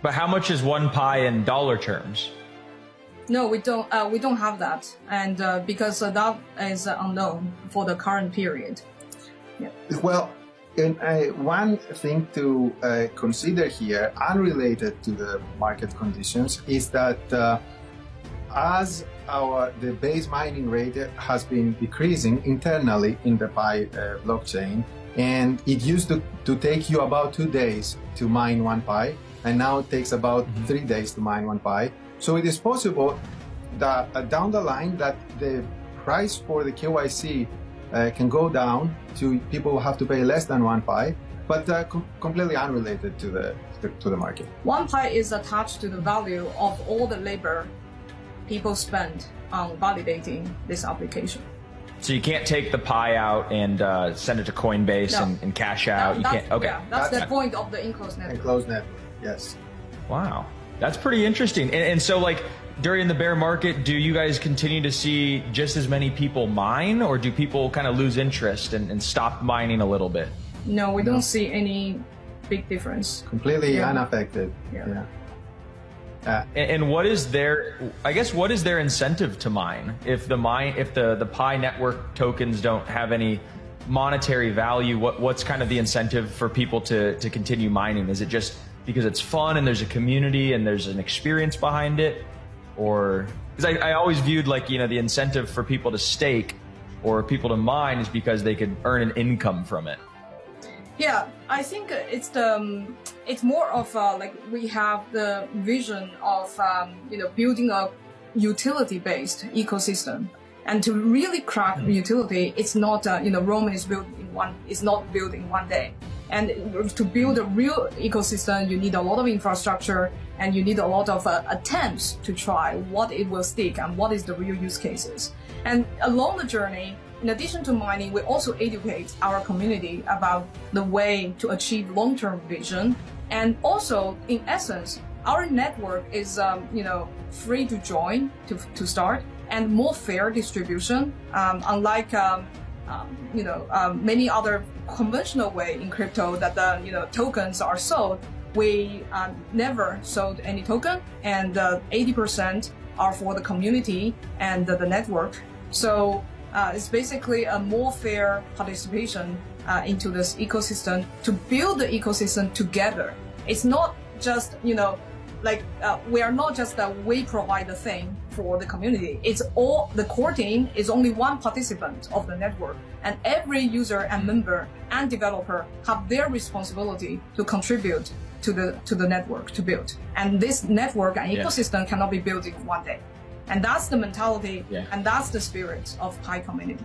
But how much is one pi in dollar terms? No, we don't. We don't have that, and because that is unknown for the current period. Yeah. Well, and one thing to consider here, unrelated to the market conditions, is that as the base mining rate has been decreasing internally in the Pi blockchain, and it used to take you about 2 days to mine one Pi, and now it takes about 3 days to mine one Pi. So it is possible that down the line that the price for the KYC can go down to people who have to pay less than one Pi, but completely unrelated to the market. One Pi is attached to the value of all the labor people spend on validating this application. So you can't take the Pi out and send it to Coinbase and cash out. You can't. Okay, yeah, that's the point of the enclosed network. Enclosed network, yes. Wow, that's pretty interesting. And so, like, during the bear market, do you guys continue to see just as many people mine, or do people kind of lose interest and stop mining a little bit? No, we don't see any big difference. Completely unaffected. Yeah. And what is their, I guess, what is their incentive to mine? If the Pi network tokens don't have any monetary value, what's kind of the incentive for people to continue mining? Is it just because it's fun and there's a community and there's an experience behind it? Or, because I always viewed, like, you know, the incentive for people to stake or people to mine is because they could earn an income from it. Yeah, I think it's more of like we have the vision of building a utility-based ecosystem, and to really crack the utility, it's not Rome is not built in one day. And to build a real ecosystem, you need a lot of infrastructure, and you need a lot of attempts to try what it will stick and what is the real use cases. And along the journey, in addition to mining, we also educate our community about the way to achieve long-term vision. And also, in essence, our network is free to join to start, and more fair distribution. Unlike many other conventional way in crypto that tokens are sold, we never sold any token, and 80% are for the community and the network. So it's basically a more fair participation into this ecosystem to build the ecosystem together. It's not just, we are not just that we provide the thing for the community. It's all, the core team is only one participant of the network, and every user and member and developer have their responsibility to contribute to the network to build. And this network and ecosystem cannot be built in one day. And that's the mentality, and that's the spirit of Pi community.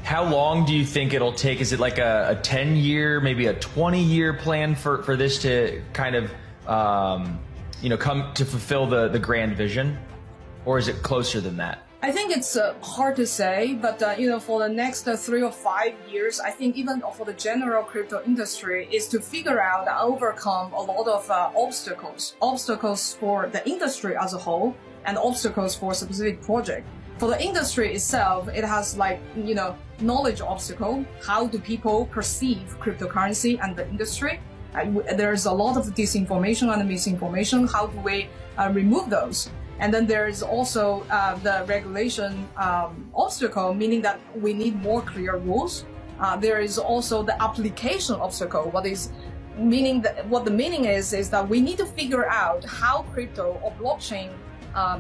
How long do you think it'll take? Is it like a 10-year, maybe a 20-year plan for this to kind of, come to fulfill the grand vision? Or is it closer than that? I think it's hard to say, but for the next 3 or 5 years, I think even for the general crypto industry, is to figure out and overcome a lot of obstacles for the industry as a whole, and obstacles for a specific project. For the industry itself, it has knowledge obstacle. How do people perceive cryptocurrency and the industry? There's a lot of disinformation and misinformation. How do we remove those? And then there is also the regulation obstacle, meaning that we need more clear rules. There is also the application obstacle. What the meaning is that we need to figure out how crypto or blockchain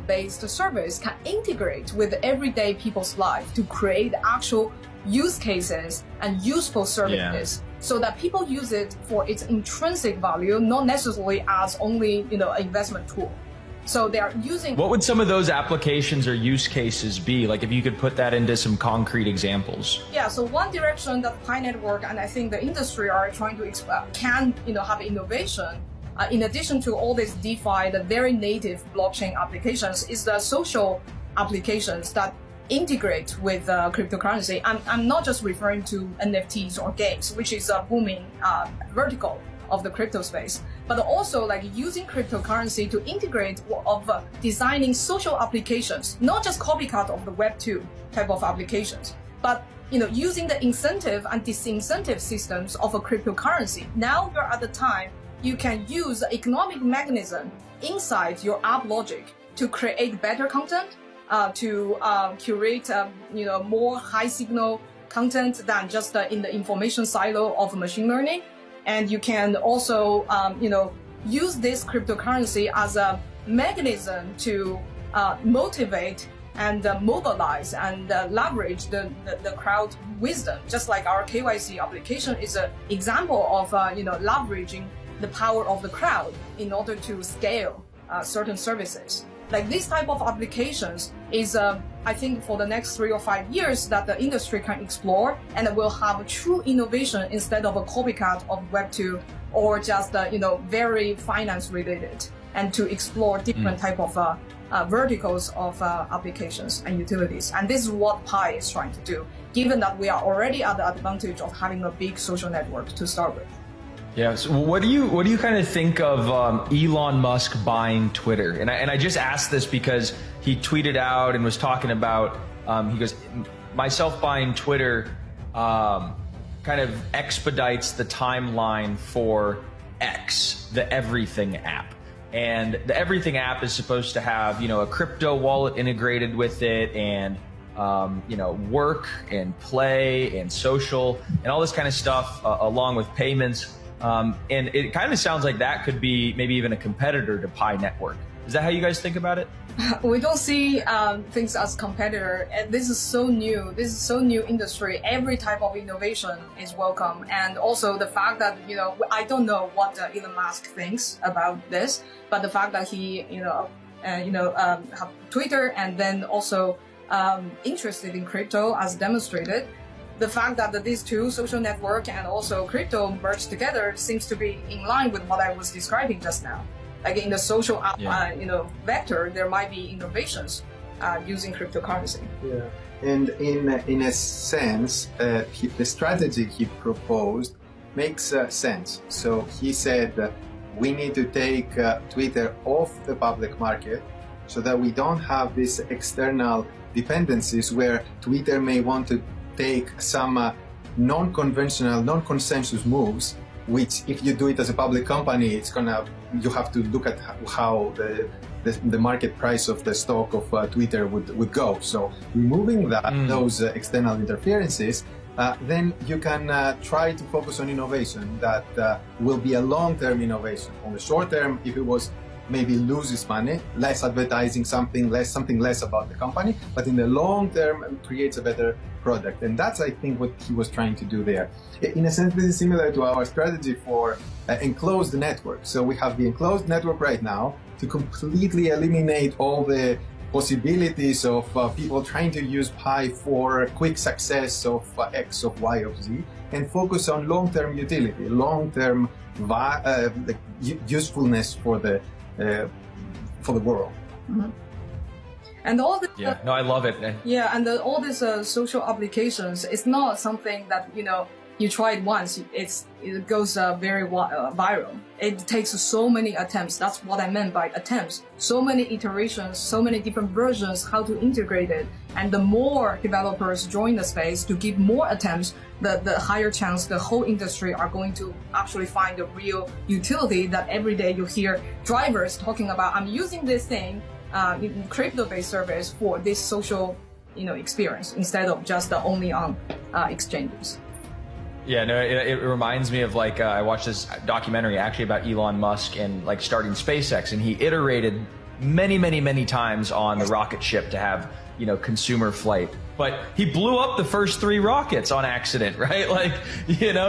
based service can integrate with everyday people's life to create actual use cases and useful services, so that people use it for its intrinsic value, not necessarily as only an investment tool. So they are using. What would some of those applications or use cases be? Like, if you could put that into some concrete examples. Yeah. So one direction that Pi Network and I think the industry are trying to have innovation. In addition to all these DeFi, the very native blockchain applications, is the social applications that integrate with cryptocurrency. I'm not just referring to NFTs or games, which is a booming vertical of the crypto space, but also like using cryptocurrency to integrate of designing social applications, not just copycat of the Web2 type of applications, but using the incentive and disincentive systems of a cryptocurrency. Now we're at the time you can use the economic mechanism inside your app logic to create better content, to curate more high signal content than just in the information silo of machine learning. And you can also use this cryptocurrency as a mechanism to motivate and mobilize and leverage the crowd wisdom. Just like our KYC application is an example of leveraging the power of the crowd in order to scale certain services. Like this type of applications is, I think, for the next 3 or 5 years that the industry can explore, and it will have a true innovation instead of a copycat of Web2 or just very finance related, and to explore different type of verticals of applications and utilities. And this is what Pi is trying to do, given that we are already at the advantage of having a big social network to start with. Yeah. So what do you kind of think of Elon Musk buying Twitter? And I just asked this because he tweeted out and was talking about, he goes, myself buying Twitter kind of expedites the timeline for X, the Everything app. And the Everything app is supposed to have, a crypto wallet integrated with it, and work and play and social and all this kind of stuff, along with payments. And it kind of sounds like that could be maybe even a competitor to Pi Network. Is that how you guys think about it? We don't see things as competitor. This is so new. This is so new industry. Every type of innovation is welcome. And also the fact that, I don't know what Elon Musk thinks about this, but the fact that he, have Twitter and then also interested in crypto as demonstrated, the fact that these two, social network and also crypto, merged together seems to be in line with what I was describing just now. Like in the social vector, there might be innovations using cryptocurrency. Yeah, and in a sense, the strategy he proposed makes sense. So he said we need to take Twitter off the public market so that we don't have these external dependencies where Twitter may want to take some non-conventional, non-consensus moves, which if you do it as a public company, you have to look at how the market price of the stock of Twitter would go. So removing those external interferences, then you can try to focus on innovation that will be a long-term innovation. On the short term, if it was maybe loses money, less advertising, something less about the company, but in the long term it creates a better product. And that's, I think, what he was trying to do there. In a sense, this is similar to our strategy for enclosed network. So we have the enclosed network right now to completely eliminate all the possibilities of people trying to use Pi for quick success of X, of Y, of Z, and focus on long-term utility, long-term usefulness for the world. Mm-hmm. And all the I love it. And all these social applications, it's not something that you try it once, it goes very viral. It takes so many attempts. That's what I meant by attempts. So many iterations, so many different versions, how to integrate it. And the more developers join the space to give more attempts, the higher chance the whole industry are going to actually find a real utility that every day you hear drivers talking about, I'm using this thing, crypto-based service for this social, experience instead of just only on exchanges. Yeah, no, it reminds me of I watched this documentary actually about Elon Musk and starting SpaceX, and he iterated many times on the rocket ship to have, consumer flight. But he blew up the first 3 rockets on accident, right?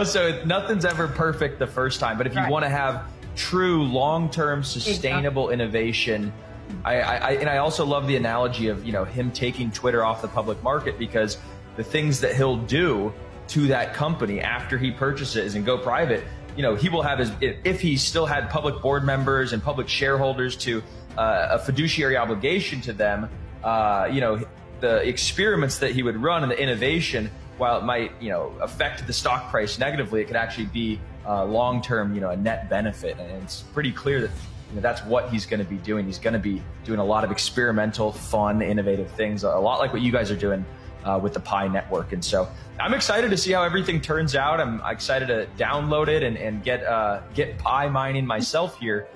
So nothing's ever perfect the first time. But if you want to have true long-term sustainable innovation, I also love the analogy of, him taking Twitter off the public market, because the things that he'll do to that company after he purchases and go private, he will have if he still had public board members and public shareholders to a fiduciary obligation to them, the experiments that he would run and the innovation, while it might, affect the stock price negatively, it could actually be long-term, a net benefit. And it's pretty clear that that's what he's going to be doing. He's going to be doing a lot of experimental, fun, innovative things, a lot like what you guys are doing with the Pi network. And so I'm excited to see how everything turns out. I'm excited to download it and get Pi mining myself here.